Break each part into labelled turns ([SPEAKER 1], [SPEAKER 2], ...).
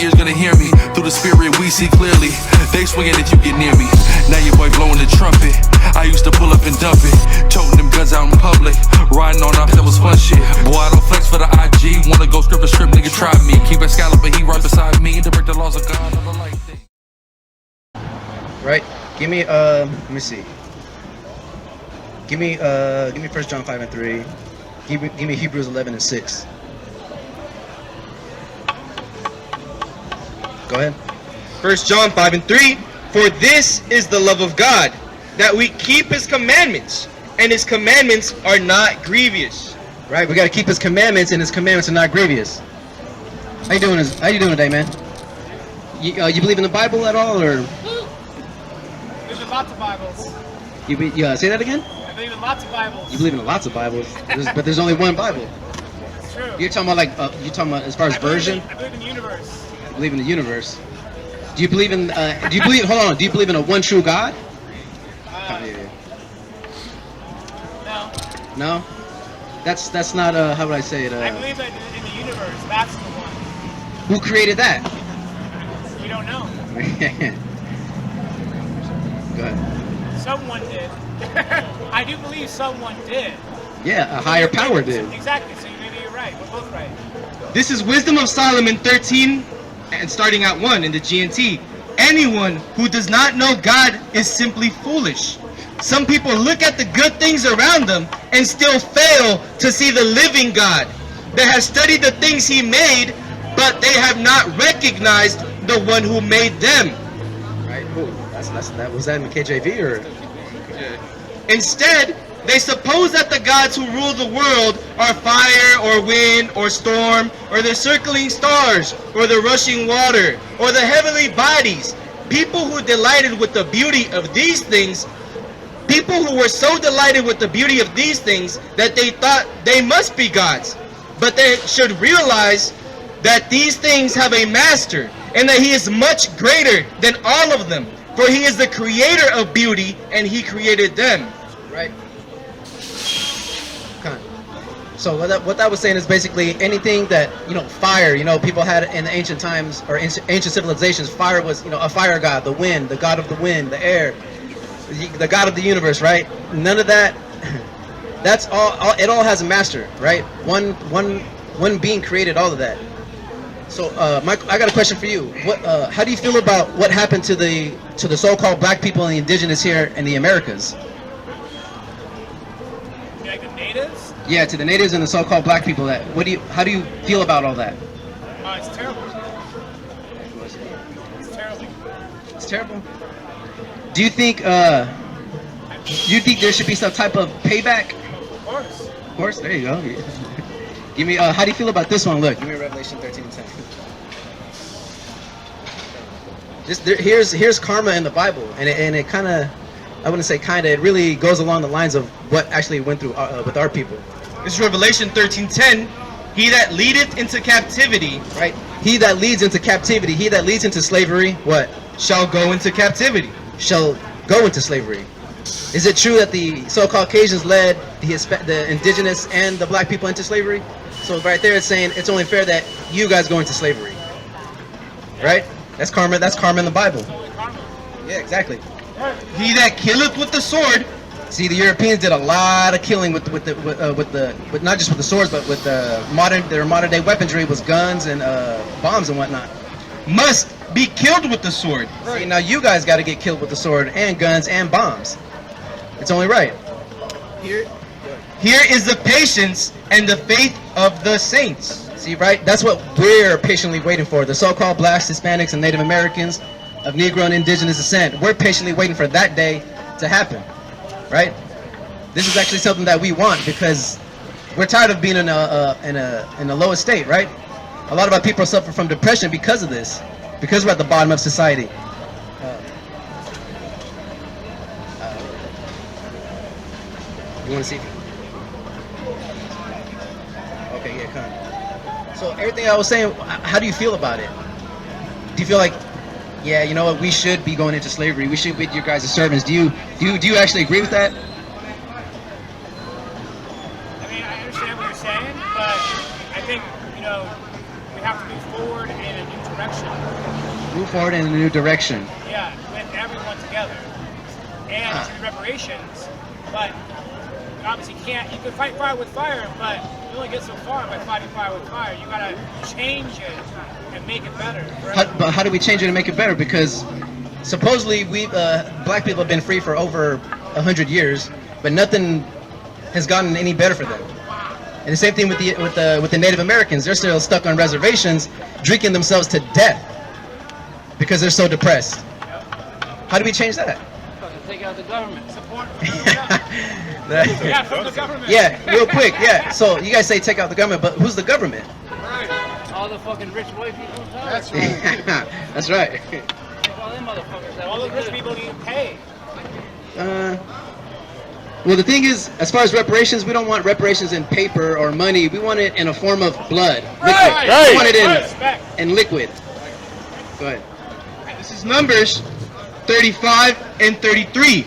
[SPEAKER 1] ears gonna hear me. Through the spirit we see clearly. They swinging if you get near me. Now your boy blowing the trumpet. I used to pull up and dump it. Toting them guns out in public. Riding on up, that was fun shit. Boy, I don't flex for the IG. Wanna go script to script, nigga, try me. Keep a scallop, but he right beside me. To break the laws of God, I don't like things.
[SPEAKER 2] Right. Give me let me see. Give me 1 John 5 and 3. Give me Hebrews 11 and 6. Go ahead.
[SPEAKER 3] 1 John 5 and 3. For this is the love of God, that we keep his commandments, and his commandments are not grievous.
[SPEAKER 2] Right, we gotta keep his commandments, and his commandments are not grievous. How you doing today, man? You believe in the Bible at all, or?
[SPEAKER 4] There's lots of Bibles.
[SPEAKER 2] Say that again?
[SPEAKER 4] I believe in lots of Bibles.
[SPEAKER 2] You believe in lots of Bibles, but there's only one Bible.
[SPEAKER 4] It's true.
[SPEAKER 2] You're talking about as far as version?
[SPEAKER 4] I believe in the universe.
[SPEAKER 2] I believe in the universe. Do you believe in? Do you believe in a one true God?
[SPEAKER 4] No.
[SPEAKER 2] No. That's not how would I say it?
[SPEAKER 4] I believe that in the universe, that's the one.
[SPEAKER 2] Who created that?
[SPEAKER 4] We don't know.
[SPEAKER 2] Go ahead.
[SPEAKER 4] Someone did. I do believe someone did.
[SPEAKER 2] Yeah, a higher power did.
[SPEAKER 4] Exactly. So maybe you're right. We're both right.
[SPEAKER 3] This is Wisdom of Solomon 13, and starting at 1 in the GNT. Anyone who does not know God is simply foolish. Some people look at the good things around them and still fail to see the living God. They have studied the things he made, but they have not recognized the one who made them.
[SPEAKER 2] Right. Cool. That was that in the KJV or?
[SPEAKER 3] Instead, they suppose that the gods who rule the world are fire or wind or storm or the circling stars or the rushing water or the heavenly bodies. People who delighted with the beauty of these things, people who were so delighted with the beauty of these things that they thought they must be gods. But they should realize that these things have a master and that he is much greater than all of them. For he is the creator of beauty and he created them.
[SPEAKER 2] Right. So what that was saying is basically anything that, fire, people had in the ancient times or ancient civilizations, fire was, a fire god, the wind, the god of the wind, the air, the god of the universe, right? None of that, that's all it all has a master, right? One being created all of that. So, Michael, I got a question for you. How do you feel about what happened to the so-called black people and the indigenous here in the Americas?
[SPEAKER 4] Like the natives?
[SPEAKER 2] Yeah, to the natives and the so-called black people. How do you feel about all that?
[SPEAKER 4] It's terrible. It's terrible.
[SPEAKER 2] It's terrible. Do you think there should be some type of payback?
[SPEAKER 4] Of course.
[SPEAKER 2] Of course. There you go. Give me. How do you feel about this one? Look. Give me Revelation 13:10. Here's karma in the Bible, and it kind of, I wouldn't say kind of, it really goes along the lines of what actually went through with our people.
[SPEAKER 3] This is Revelation 13:10. He that leadeth into captivity,
[SPEAKER 2] right? He that leads into captivity, he that leads into slavery, what?
[SPEAKER 3] Shall go into captivity.
[SPEAKER 2] Shall go into slavery. Is it true that the so-Caucasians led the indigenous and the black people into slavery? So right there it's saying it's only fair that you guys go into slavery. Right? That's karma. That's karma in the Bible. Yeah, exactly.
[SPEAKER 3] He that killeth with the sword.
[SPEAKER 2] See, the Europeans did a lot of killing with not just with the swords, but with their modern day weaponry was guns and bombs and whatnot.
[SPEAKER 3] Must be killed with the sword.
[SPEAKER 2] Right. See, now you guys got to get killed with the sword and guns and bombs. It's only right.
[SPEAKER 3] Here is the patience and the faith of the saints.
[SPEAKER 2] See, right? That's what we're patiently waiting for. The so-called blacks, Hispanics, and Native Americans of Negro and indigenous descent. We're patiently waiting for that day to happen. Right? This is actually something that we want because we're tired of being in a lowest state, right? A lot of our people suffer from depression because of this, because we're at the bottom of society. You want to see? Okay, yeah, come. So everything I was saying, how do you feel about it? Do you feel like, yeah, you know what, we should be going into slavery. We should be your guys as servants. Do you actually agree with that?
[SPEAKER 4] I mean, I understand what you're saying, but I think, we have to move forward in a new direction.
[SPEAKER 2] Move forward in a new direction.
[SPEAKER 4] Yeah, with everyone together. And through reparations, but obviously you can fight fire with fire, but you only get so far by fighting fire with fire. You gotta change it and make it better.
[SPEAKER 2] But how do we change it and make it better? Because supposedly we black people have been free for over 100 years, but nothing has gotten any better for them. And the same thing with the Native Americans. They're still stuck on reservations, drinking themselves to death because they're so depressed. How do we change that?
[SPEAKER 5] Take out the government.
[SPEAKER 4] Support. Yeah, from the government.
[SPEAKER 2] Yeah, real quick. Yeah. So you guys say take out the government, but who's the government?
[SPEAKER 5] All the fucking rich white people.
[SPEAKER 2] That's right. That's right.
[SPEAKER 5] All them motherfuckers.
[SPEAKER 4] All the rich people need pay.
[SPEAKER 2] Well, the thing is, as far as reparations, we don't want reparations in paper or money. We want it in a form of blood. Liquid.
[SPEAKER 4] Right.
[SPEAKER 2] We want it
[SPEAKER 4] Respect.
[SPEAKER 2] in liquid. Go ahead.
[SPEAKER 3] This is Numbers 35 and 33.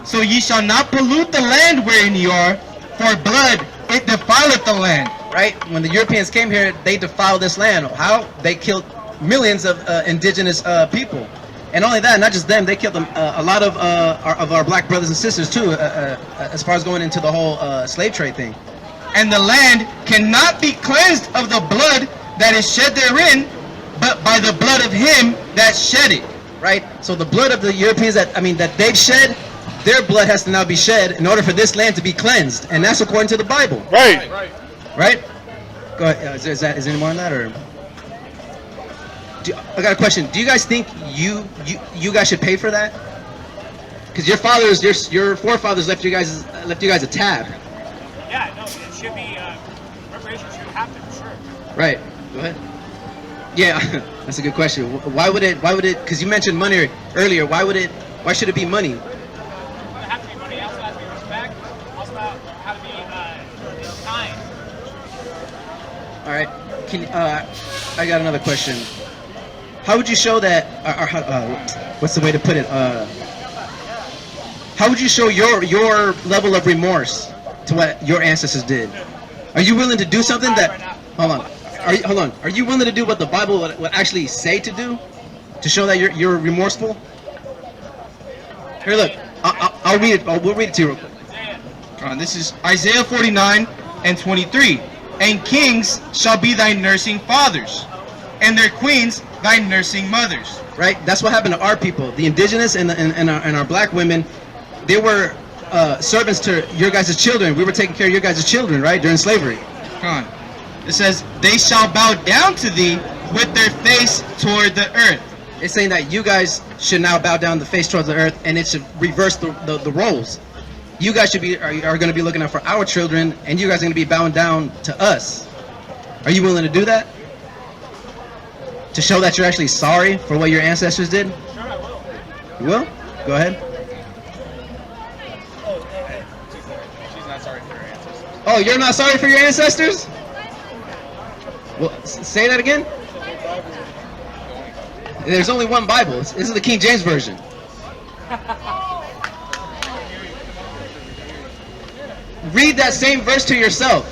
[SPEAKER 3] So ye shall not pollute the land wherein ye are, for blood it defileth the land.
[SPEAKER 2] Right? When the Europeans came here, they defiled this land. How? They killed millions of indigenous people. And only that, not just them, they killed them, a lot of our black brothers and sisters too, as far as going into the whole slave trade thing.
[SPEAKER 3] And the land cannot be cleansed of the blood that is shed therein, but by the blood of him that shed it.
[SPEAKER 2] Right? So the blood of the Europeans that they've shed, their blood has to now be shed in order for this land to be cleansed, and that's according to the Bible.
[SPEAKER 6] Right.
[SPEAKER 2] Right? Go ahead. Is there any more on that, or? I got a question. Do you guys think you guys should pay for that? Because your forefathers left you guys a tab.
[SPEAKER 4] Yeah, no, it should be reparations should happen for sure.
[SPEAKER 2] Right. Go ahead. Yeah, that's a good question. Why would it? Because you mentioned money earlier. Why should it be money?
[SPEAKER 4] It has to be money. Also has to be respect. Also have to be kind.
[SPEAKER 2] All right. I got another question. How would you show that? What's the way to put it? How would you show your level of remorse to what your ancestors did? Are you willing to do something that? Hold on. Are you willing to do what the Bible would actually say to do, to show that you're remorseful? Here, look. I'll read it. We'll read it to you real quick.
[SPEAKER 3] This is Isaiah 49 and 23. And kings shall be thy nursing fathers, and their queens thy nursing mothers.
[SPEAKER 2] Right? That's what happened to our people. The indigenous and our black women, they were servants to your guys' children. We were taking care of your guys' children, right? During slavery.
[SPEAKER 3] Come on. It says, they shall bow down to thee with their face toward the earth.
[SPEAKER 2] It's saying that you guys should now bow down the face towards the earth, and it should reverse the roles. You guys are going to be looking out for our children, and you guys are going to be bowing down to us. Are you willing to do that? To show that you're actually sorry for what your ancestors did?
[SPEAKER 4] Sure, I will.
[SPEAKER 2] You will? Go ahead.
[SPEAKER 6] She's not sorry for her ancestors.
[SPEAKER 2] Oh, you're not sorry for your ancestors? Well, say that again? There's only one Bible. This is the King James Version. Read that same verse to yourself.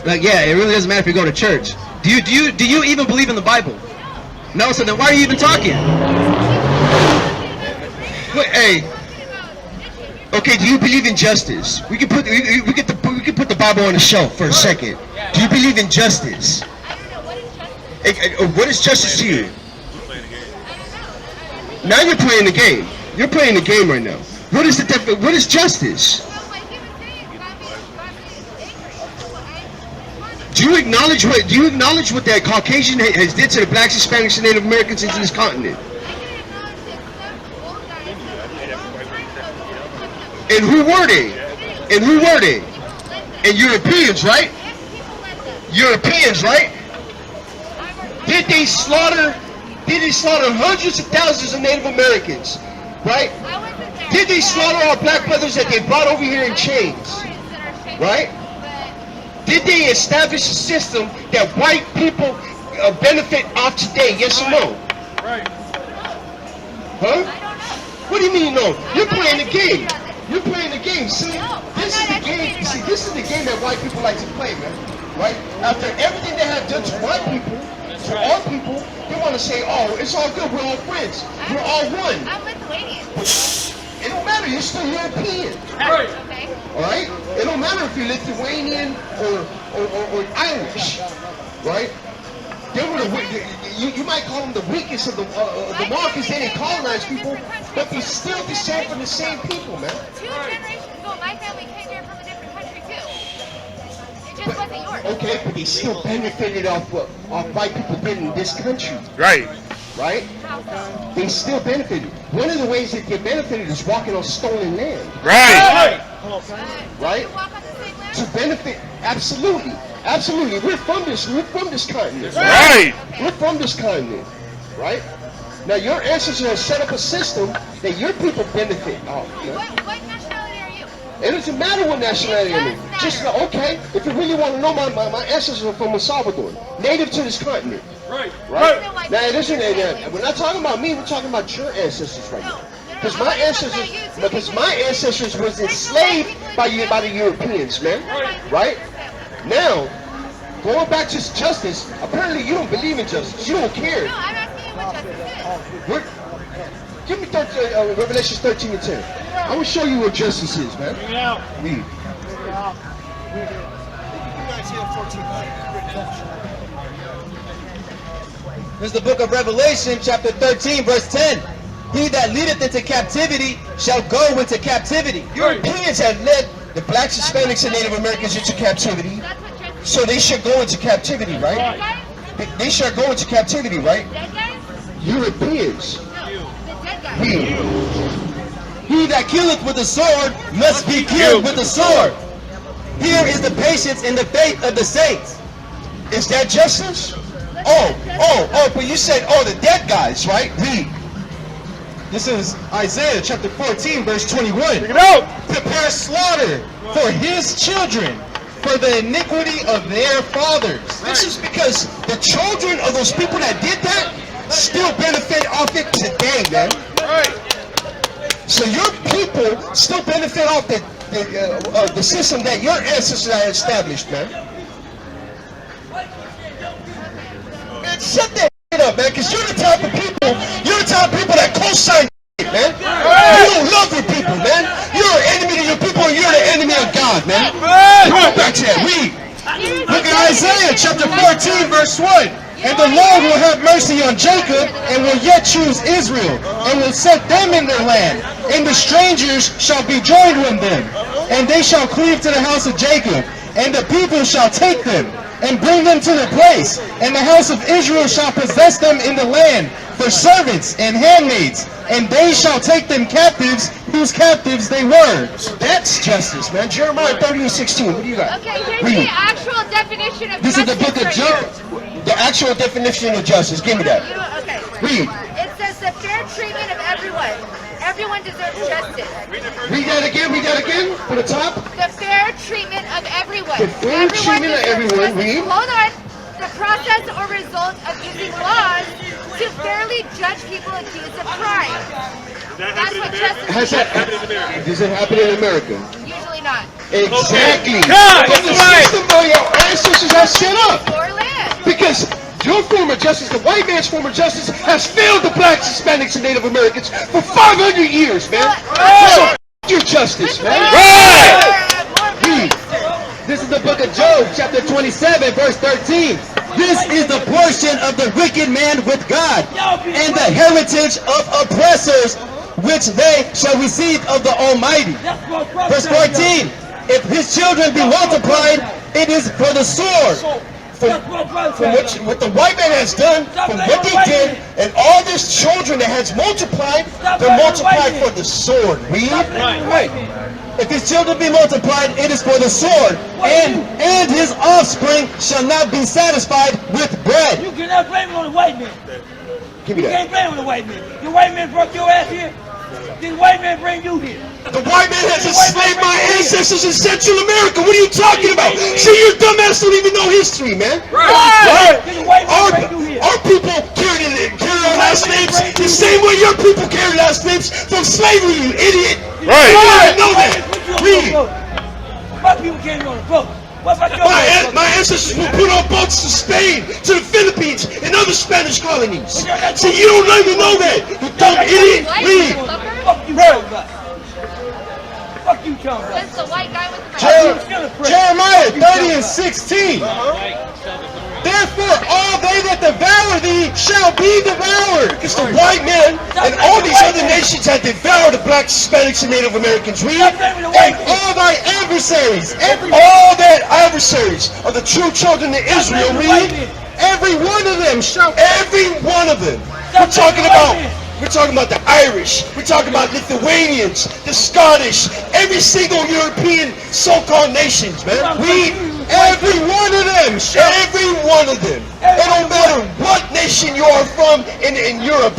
[SPEAKER 2] Like, yeah, it really doesn't matter if you go to church. Do you even believe in the Bible? No, so then why are you even talking? Wait, hey. Okay, do you believe in justice? We can put the Bible on the shelf for a second. Do you believe in justice? What is justice to you? Now you're playing the game. You're playing the game right now. What is justice? Do you acknowledge what that Caucasian has did to the blacks, Hispanics, and Native Americans in this continent? And who were they? And Europeans, right? Europeans, right? Did they slaughter hundreds of thousands of Native Americans, right? Did they slaughter our black brothers that they brought over here in chains, right? Did they establish a system that white people benefit off today, yes or no?
[SPEAKER 6] Right.
[SPEAKER 3] Huh? What do you mean no? You're playing the game. You're playing the game, see?
[SPEAKER 7] this is the game. You see, this is the game that white people like to play, man. Right? After everything they have done to white people, to our people, they want to say, "Oh, it's all good. We're all friends. We're all one."
[SPEAKER 8] I'm Lithuanian.
[SPEAKER 7] It don't matter. You're still European.
[SPEAKER 8] Okay.
[SPEAKER 7] All right? It don't matter if you're Lithuanian or Irish, right? They were you might call them the weakest of the mark because they didn't colonize people, but they still descend from the same people, man.
[SPEAKER 8] 2 generations ago, my family came here from a different country too. It just wasn't yours.
[SPEAKER 7] Okay, but they still benefited off what white people did in this country.
[SPEAKER 6] Right.
[SPEAKER 7] Right?
[SPEAKER 8] How so?
[SPEAKER 7] They still benefited. One of the ways that they benefited is walking on stolen land.
[SPEAKER 6] Right.
[SPEAKER 7] Right?
[SPEAKER 8] You walk on the same land?
[SPEAKER 7] To benefit, absolutely. Absolutely. We're from this continent.
[SPEAKER 6] Right.
[SPEAKER 7] We're from this continent. Right? Now your ancestors have set up a system that your people benefit off. Man.
[SPEAKER 8] What nationality are you?
[SPEAKER 7] It doesn't matter what nationality I'm in. Just okay, if you really want to know, my ancestors are from El Salvador, native to this continent. Right. Now it isn't. We're not talking about me. We're talking about your ancestors right now. Because my ancestors was enslaved by the Europeans, man. Right? Now, going back to justice. Apparently, you don't believe in justice. You don't care.
[SPEAKER 8] No, I'm asking you what justice is.
[SPEAKER 7] Give me Revelations 13 and 10. I will show you what justice is, man. Read.
[SPEAKER 3] This is the book of Revelation, chapter 13, verse 10. He that leadeth into captivity shall go into captivity. Europeans have led the blacks, Hispanics, and Native Americans into captivity.
[SPEAKER 8] That's what justice
[SPEAKER 3] So they should go into captivity,
[SPEAKER 8] is.
[SPEAKER 3] right?
[SPEAKER 8] Dead guys?
[SPEAKER 3] They should go into captivity, right?
[SPEAKER 8] Dead guys?
[SPEAKER 7] Europeans.
[SPEAKER 8] No, the dead guys.
[SPEAKER 3] He that killeth with the sword must be killed with the sword. Here is the patience and the faith of the saints. Is that justice? But you said, the dead guys, right? Read. This is Isaiah chapter 14, verse 21. Prepare slaughter for his children, for the iniquity of their fathers. This is because the children of those people that did that still benefit off it today, man. So your people still benefit off the system that your ancestors had established, man. Man, shut that up, man, because you're the type of people that co-sign man. You don't love your people, man. You're an enemy to your people and you're the enemy of God, man. Come back to that. Read. Look at Isaiah chapter 14, verse 1. And the Lord will have mercy on Jacob and will yet choose Israel and will set them in their land. And the strangers shall be joined with them. And they shall cleave to the house of Jacob. And the people shall take them and bring them to their place. And the house of Israel shall possess them in the land for servants and handmaids. And they shall take them captives, whose captives they were. So that's justice, man. Jeremiah 30:16. What do you got?
[SPEAKER 8] Okay, here's
[SPEAKER 7] Read.
[SPEAKER 8] the actual definition of
[SPEAKER 7] This is
[SPEAKER 8] justice
[SPEAKER 7] the book of
[SPEAKER 8] right
[SPEAKER 7] Job.
[SPEAKER 8] here.
[SPEAKER 7] The actual definition of justice. Give me that.
[SPEAKER 8] Okay.
[SPEAKER 7] Read.
[SPEAKER 8] It says the fair treatment of everyone. Everyone deserves justice.
[SPEAKER 7] Read that again. From the top.
[SPEAKER 8] The fair treatment of everyone.
[SPEAKER 7] The fair treatment of
[SPEAKER 8] deserves
[SPEAKER 7] everyone.
[SPEAKER 8] justice.
[SPEAKER 7] Read.
[SPEAKER 8] Hold on. The process or result of using laws to fairly judge people accused of crime. That's what justice is.
[SPEAKER 7] Does it happen in America?
[SPEAKER 8] Usually not.
[SPEAKER 7] Exactly.
[SPEAKER 6] Yeah,
[SPEAKER 7] But the
[SPEAKER 6] right.
[SPEAKER 7] system that your ancestors have set up.
[SPEAKER 8] Your land.
[SPEAKER 7] Because your form of justice, the white man's form of justice, has failed the blacks, Hispanics, and Native Americans for 500 years, man. So your justice, man. Read. This is the book of Job, chapter 27, verse 13.
[SPEAKER 3] This is the portion of the wicked man with God, and the heritage of oppressors, which they shall receive of the Almighty. Verse 14. If his children be multiplied, it is for the sword. From what the white man has done, from what they did, and all these children that has multiplied, they're multiplied for the sword. Read. If his children be multiplied, it is for the sword, and his offspring shall not be satisfied with bread.
[SPEAKER 9] You cannot blame it on the white man.
[SPEAKER 7] Give me
[SPEAKER 9] You can't
[SPEAKER 7] that.
[SPEAKER 9] blame it on the white man. The white man brought your ass here. Then the white man bring you here.
[SPEAKER 7] The white man has enslaved my ancestors in Central America. What are you talking about? See, your dumbass don't even know history, man. Right.
[SPEAKER 9] Then the white man bring you here.
[SPEAKER 7] Our people carried our last names the same way your people carry last names from slavery, you idiot.
[SPEAKER 6] Right.
[SPEAKER 7] You didn't know that. Read.
[SPEAKER 9] My people came on a boat. What about your
[SPEAKER 7] My ancestors were put on boats to Spain, to the Philippines, and other Spanish colonies. So you don't even know that. You dumb idiot. Leave.
[SPEAKER 9] Fuck you, talking about. Fuck you, talking about.
[SPEAKER 8] That's the white guy with the
[SPEAKER 7] Jeremiah 30 and 16. Therefore, all they that devour thee shall be devoured. It's the white man and all these other nations that devour the blacks, Hispanics, and Native Americans. Read. And all thy adversaries, all their adversaries are the true children of Israel. Read. Every one of them shall, every one of them. We're talking about the Irish, we're talking about Lithuanians, the Scottish, every single European so-called nations, man. Every one of them, every one of them. It don't matter what nation you are from in Europe,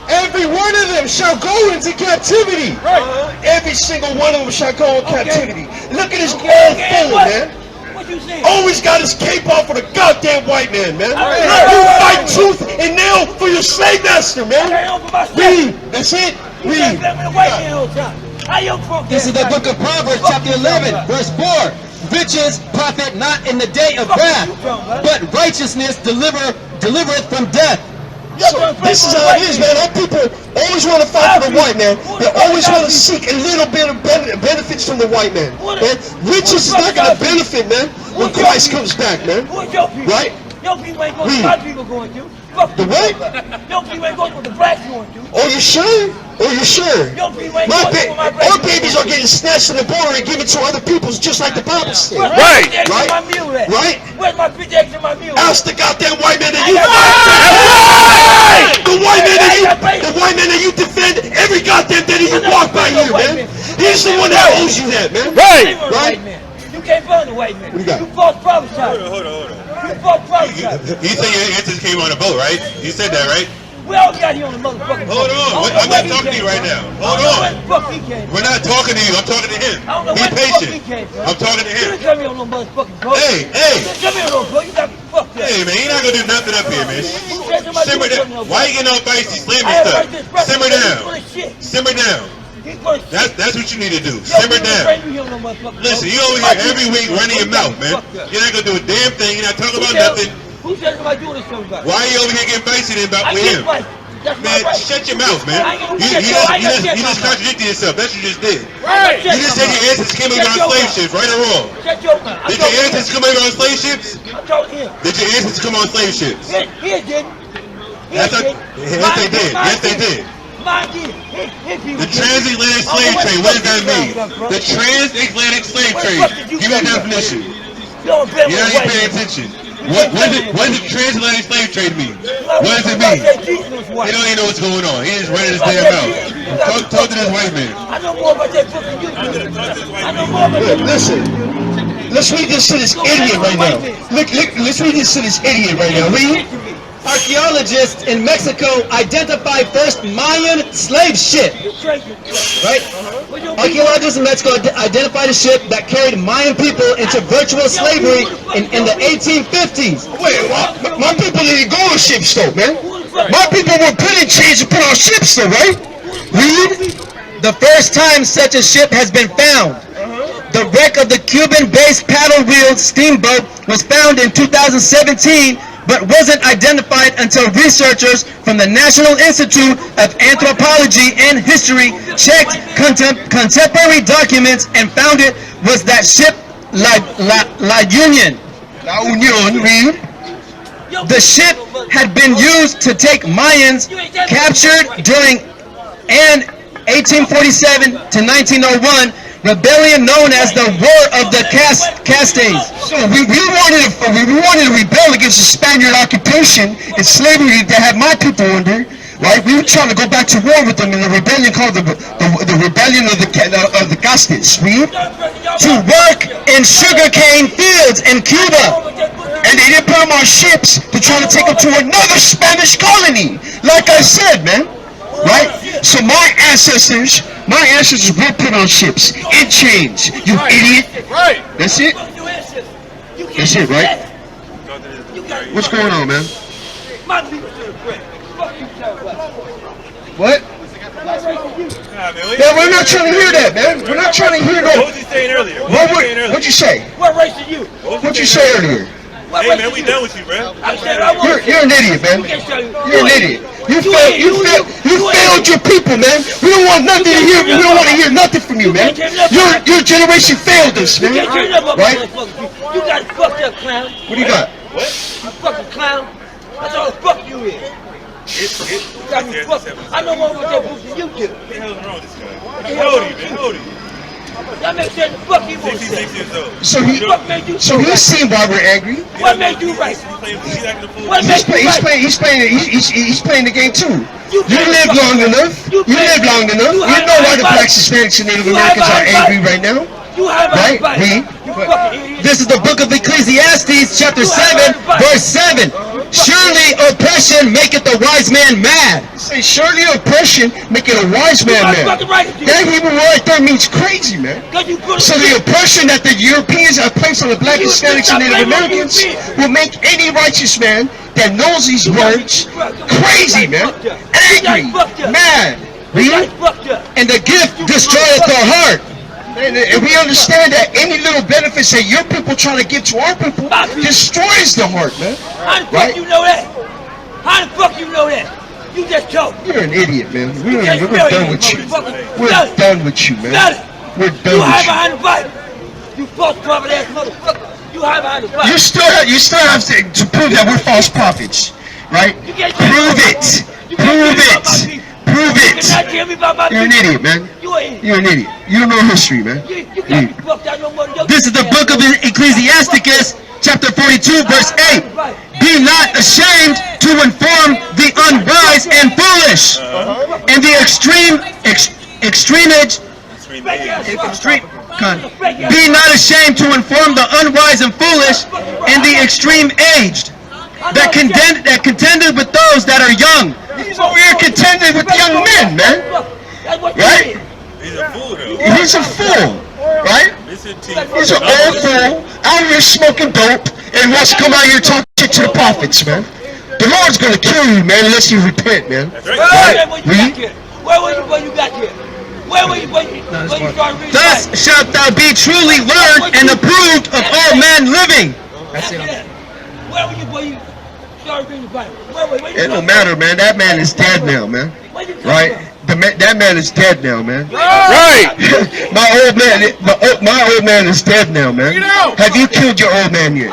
[SPEAKER 7] every one of them shall go into captivity. Every single one of them shall go in captivity. Look at his old fool, man. Always got his cape off for the goddamn white man, man. You fight tooth and nail for your slave master, man. Read. That's it. Read.
[SPEAKER 2] This is the book of Proverbs, chapter 11, verse 4. Riches profit not in the day of wrath, but righteousness delivereth from death.
[SPEAKER 7] So this is how it is, man. Our people always want to fight for the white man. They always want to seek a little bit of benefits from the white man. Riches is not going to benefit, man, when Christ comes back, man. Right?
[SPEAKER 9] Your people ain't going to my people going to.
[SPEAKER 7] The what?
[SPEAKER 9] Your people ain't going to what the blacks going to.
[SPEAKER 7] Oh, you sure? Oh, you sure?
[SPEAKER 9] Your people ain't going to what my
[SPEAKER 7] Our babies are getting snatched in the border and given to other peoples just like the Bible said.
[SPEAKER 9] Right.
[SPEAKER 7] Right?
[SPEAKER 9] Where's my 50 eggs in my meal?
[SPEAKER 7] Ask the goddamn white man that you fight. The white man that you defend every goddamn day that you walk by here, man. He's the one that owes you that, man.
[SPEAKER 9] Right. You can't find the white man.
[SPEAKER 7] What do you got?
[SPEAKER 9] You false prophesy.
[SPEAKER 6] Hold on.
[SPEAKER 9] You false prophesy.
[SPEAKER 6] You said your ancestors came on a boat, right? You said that, right?
[SPEAKER 9] We all got here on the motherfucking boat.
[SPEAKER 6] Hold on. I'm not talking to you right now. Hold on. We're not talking to you. I'm talking to him. Be patient. I'm talking to him.
[SPEAKER 9] You didn't come here on no motherfucking boat.
[SPEAKER 6] Hey.
[SPEAKER 9] You didn't come here on no boat. You got me fucked up.
[SPEAKER 6] Hey, man, you're not going to do nothing up here, man. Simmer down. Why you getting all feisty, slamming stuff? Simmer down. Simmer down. That's what you need to do. Simmer down. Listen, you over here every week running your mouth, man. You're not going to do a damn thing. You're not talking about nothing.
[SPEAKER 9] Who says am I doing this about?
[SPEAKER 6] Why are you over here getting feisty then about with him? Man, shut your mouth, man. You just contradicted yourself. That's what you just did.
[SPEAKER 9] Right.
[SPEAKER 6] You just said your ancestors came over on slave ships, right or wrong?
[SPEAKER 9] Shut your mouth.
[SPEAKER 6] Did your ancestors come over on slave ships?
[SPEAKER 9] I told him.
[SPEAKER 6] Did your ancestors come on slave ships?
[SPEAKER 9] He didn't.
[SPEAKER 6] Yes, they did. Yes, they did.
[SPEAKER 9] Mine did.
[SPEAKER 6] The transatlantic slave trade, what does that mean? The transatlantic slave trade. Give me a definition.
[SPEAKER 9] You're not
[SPEAKER 6] even paying attention. What does the transatlantic slave trade mean? What does it mean? He don't even know what's going on. He just running his damn mouth. Talk to this white man.
[SPEAKER 9] I know more about that book than you do. I know more about that.
[SPEAKER 7] Listen, let's read this to this idiot right now. Let's read this to this idiot right now. Read.
[SPEAKER 2] Archaeologists in Mexico identify first Mayan slave ship. Right? Archaeologists in Mexico identified a ship that carried Mayan people into virtual slavery in the 1850s.
[SPEAKER 7] Wait, my people didn't go on ships though, man. My people were put in chains and put on ships though, right? Read.
[SPEAKER 2] The first time such a ship has been found. The wreck of the Cuban-based paddle-wheeled steamboat was found in 2017, but wasn't identified until researchers from the National Institute of Anthropology and History checked contemporary documents and found it was that ship La Union. Read. The ship had been used to take Mayans captured during an 1847 to 1901 rebellion known as the War of the Castes.
[SPEAKER 7] So we wanted to rebel against the Spaniard occupation and slavery that had my people under. Right? We were trying to go back to war with them in a rebellion called the Rebellion of the Castes. Read.
[SPEAKER 2] To work in sugarcane fields in Cuba.
[SPEAKER 7] And they didn't put them on ships to try to take them to another Spanish colony. Like I said, man. Right? So my ancestors were put on ships in chains. You idiot.
[SPEAKER 6] Right.
[SPEAKER 7] That's it? That's it, right? What's going on, man?
[SPEAKER 9] My people to the press. Fuck you, tell
[SPEAKER 7] What? Man, we're not trying to hear that, man. We're not trying to hear that.
[SPEAKER 6] What was he saying earlier?
[SPEAKER 7] What'd you say?
[SPEAKER 9] What race are you?
[SPEAKER 7] What'd you say earlier?
[SPEAKER 6] Hey man, we done with you, bro.
[SPEAKER 9] I said I want
[SPEAKER 7] You're an idiot, man. You're an idiot. You failed your people, man. We don't want nothing to hear. We don't want to hear nothing from you, man. Your generation failed us, man. Right?
[SPEAKER 9] You got fucked up, clown.
[SPEAKER 7] What do you got?
[SPEAKER 6] What?
[SPEAKER 9] You fucking clown. That's all the fuck you is. You got me fucked. I know more with that book than you do.
[SPEAKER 6] What the hell is wrong with this guy? How old are you, man? How old are you?
[SPEAKER 9] That makes sense. The fuck you want to say.
[SPEAKER 6] 66 years old.
[SPEAKER 7] So he's seen why we're angry.
[SPEAKER 9] What made you right?
[SPEAKER 6] He's acting a fool.
[SPEAKER 9] What made you right?
[SPEAKER 7] He's playing the game too. You live long enough. You live long enough. You know why the blacks, Hispanics, and Native Americans are angry right now. Right? Read. This is the book of Ecclesiastes, chapter 7, verse 7. Surely oppression maketh a wise man mad. Say, surely oppression maketh a wise man mad. That Hebrew word there means crazy, man. So the oppression that the Europeans have placed on the black, Hispanics, and Native Americans will make any righteous man that knows these words crazy, man. Angry, mad. Read. And the gift destroyeth the heart. And we understand that any little benefits that your people try to give to our people destroys the heart, man.
[SPEAKER 9] How the fuck you know that? How the fuck you know that? You just told.
[SPEAKER 7] You're an idiot, man. We're done with you. We're done with you, man. We're done with you.
[SPEAKER 9] You hide behind the Bible. You false prophet ass motherfucker. You hide behind the Bible.
[SPEAKER 7] You still have to prove that we're false prophets, right? Prove it. Prove it. Prove it. You're an idiot, man. You're an idiot. You don't know history, man. This is the book of Ecclesiasticus, chapter 42, verse 8. Be not ashamed to inform the unwise and foolish, and the be not ashamed to inform the unwise and foolish, and the extreme aged, that contended with those that are young. So we are contended with young men, man. Right?
[SPEAKER 6] He's a fool, though.
[SPEAKER 7] He's a fool, right? He's an old fool out here smoking dope and wants to come out here and talk shit to the prophets, man. The Lord's gonna kill you, man, unless you repent, man.
[SPEAKER 9] Where were you when you got here? Where were you when you started reading?
[SPEAKER 7] Thus shalt thou be truly learned and approved of all men living.
[SPEAKER 2] That's it.
[SPEAKER 9] Where were you when you started reading the Bible?
[SPEAKER 7] It don't matter, man. That man is dead now, man. Right? That man is dead now, man.
[SPEAKER 6] Right.
[SPEAKER 7] my old man is dead now, man. Have you killed your old man yet?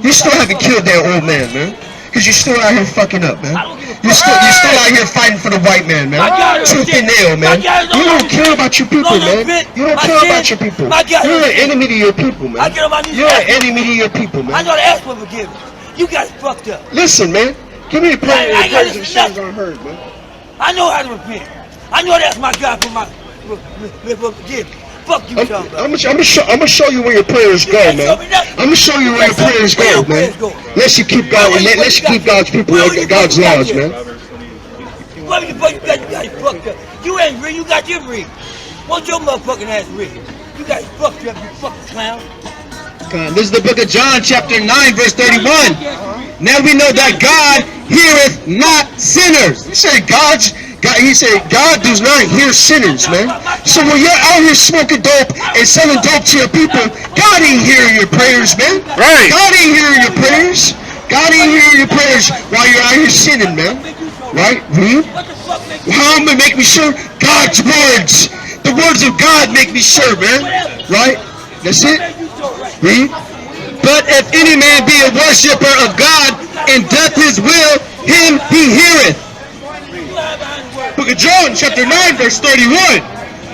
[SPEAKER 7] You still haven't killed that old man, man. Because you're still out here fucking up, man. You're still out here fighting for the white man, man. Tooth and nail, man. You don't care about your people, man. You don't care about your people. You're an enemy to your people, man. You're an enemy to your people, man.
[SPEAKER 9] I gotta ask for forgiveness. You guys fucked up.
[SPEAKER 7] Listen, man. Give me a prayer and prayers and sins unheard, man.
[SPEAKER 9] I know how to repent. I know that's my God for my forgiveness. Fuck you, talking about.
[SPEAKER 7] I'm gonna show you where your prayers go, man. I'm gonna show you where your prayers go, man. Unless you keep God's people, God's laws, man.
[SPEAKER 9] What the fuck you guys fucked up? You ain't real. You got your real. What's your motherfucking ass real? You guys fucked up, you fucking clown.
[SPEAKER 7] This is the book of John, chapter 9, verse 31. Now we know that God heareth not sinners. He said God does not hear sinners, man. So when you're out here smoking dope and selling dope to your people, God ain't hearing your prayers, man.
[SPEAKER 6] Right.
[SPEAKER 7] God ain't hearing your prayers. God ain't hearing your prayers while you're out here sinning, man. Right? Read. How am I make me sure? God's words. The words of God make me sure, man. Right? That's it. Read. But if any man be a worshiper of God and doth his will, him he heareth. Book of John, chapter 9, verse 31.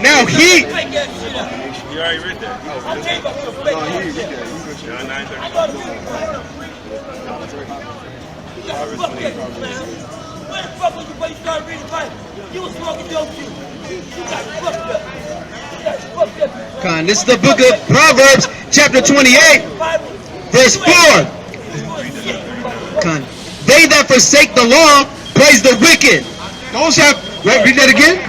[SPEAKER 7] Now he...
[SPEAKER 6] You already read that. John
[SPEAKER 9] Where the fuck was you when you started reading the Bible? You was smoking dope too. You got fucked up.
[SPEAKER 7] This is the book of Proverbs, chapter 28, verse 4. They that forsake the law praise the wicked. Read that again.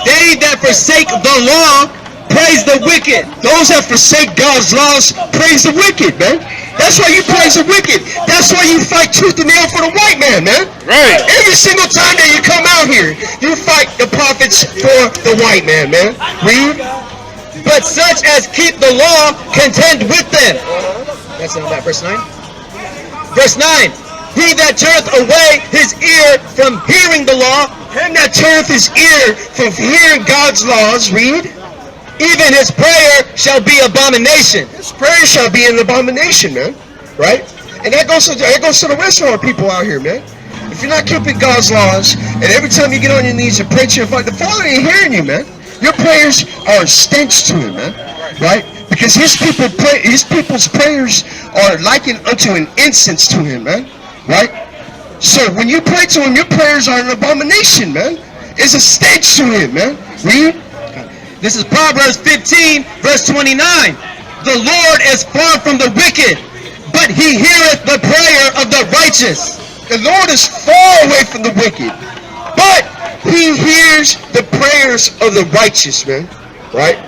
[SPEAKER 7] They that forsake the law praise the wicked. Those that forsake God's laws praise the wicked, man. That's why you praise the wicked. That's why you fight tooth and nail for the white man, man.
[SPEAKER 10] Right.
[SPEAKER 7] Every single time that you come out here, you fight the prophets for the white man, man. Read.
[SPEAKER 2] But such as keep the law contend with them. That's in that verse 9. Verse 9. He that turneth away his ear from hearing the law,
[SPEAKER 7] Him that turneth his ear from hearing God's laws, read.
[SPEAKER 2] even his prayer shall be abomination.
[SPEAKER 7] His prayer shall be an abomination, man. Right? And that goes to the rest of our people out here, man. If you're not keeping God's laws, and every time you get on your knees and pray to your Father, the Father ain't hearing you, man. Your prayers are a stench to Him, man. Right? Because His people's prayers are likened unto an incense to Him, man. Right? So when you pray to Him, your prayers are an abomination, man. It's a stench to Him, man. Read.
[SPEAKER 2] This is Proverbs 15, verse 29. The Lord is far from the wicked, but He heareth the prayer of the righteous.
[SPEAKER 7] The Lord is far away from the wicked, but He hears the prayers of the righteous, man. Right?